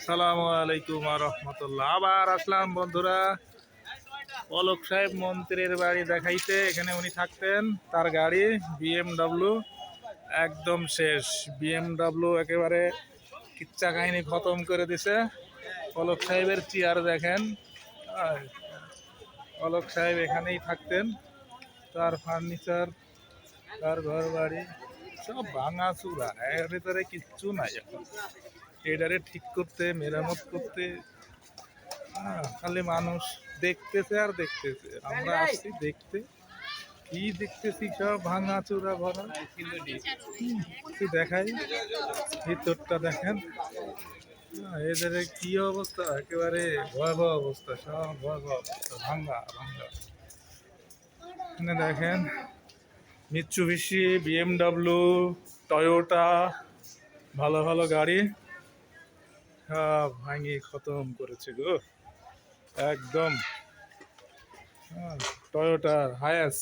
সালামু আলাইকুম রহমতুল্লাহ। আবার আসলাম বন্ধুরা পলক সাহেব মন্ত্রীর বাড়ি দেখাইতে। এখানে উনি থাকতেন, তার গাড়ি বিএমডাব্লিউ একদম শেষ। বিএমডাব্লিউ একেবারে কিচ্ছা কাহিনী খতম করে দিছে। পলক সাহেবের চেয়ার দেখেন। পলক সাহেব এখানেই থাকতেন, তার ফার্নিচার, তার ঘর বাড়ি সব ভাঙা চূড়া, এর ভিতরে কিচ্ছু নাই। এখন এটারে ঠিক করতে, মেরামত করতে খালি মানুষ দেখতেছে আর দেখতেছে। আমরা আসছি দেখতে, কি দেখতেছি সব ভাঙা চূড়া ভরা। দেখাই ভিতরটা দেখেন, এদের কি অবস্থা, একেবারে ভয়াবহ অবস্থা, সব ভয়াবহ অবস্থা, ভাঙ্গা ভাঙ্গা। এখানে দেখেন মিৎসুবিশি, বিএমডাব্লিউ, টয়োটা, ভালো ভালো গাড়ি সব ভাঙিয়ে খতম করেছে গো একদম। টয়োটার হায়াস,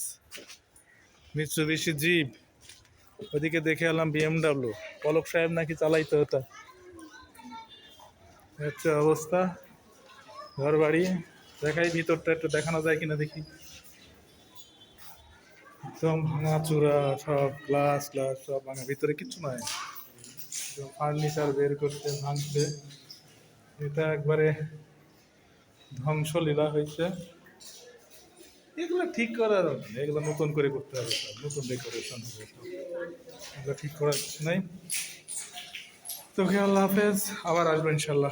মিৎসুবিশি জিপ, ওদিকে দেখে এলাম বিএমডাব্লিউ। পলক সাহেব নাকি চালাইতো ওটা। হচ্ছে অবস্থা ঘর বাড়ি। দেখাই ভিতরটা, একটু দেখানো যায় কিনা দেখি। একদম ভাঙা চূড়া, সব গ্লাস গ্লাস সব ভাঙা, ভিতরে কিচ্ছু নাই। ফার্নিচার বের করতে ভাঙতে, এটা একবারে ধ্বংসলীলা হয়েছে। এগুলো ঠিক করার, এগুলো নতুন করে করতে হবে, সব নতুন ডেকোরেশন হবে, এগুলো ঠিক করার কিছু নাই। তোকে আল্লাহ হাফেজ, আবার আসবো ইনশাল্লাহ।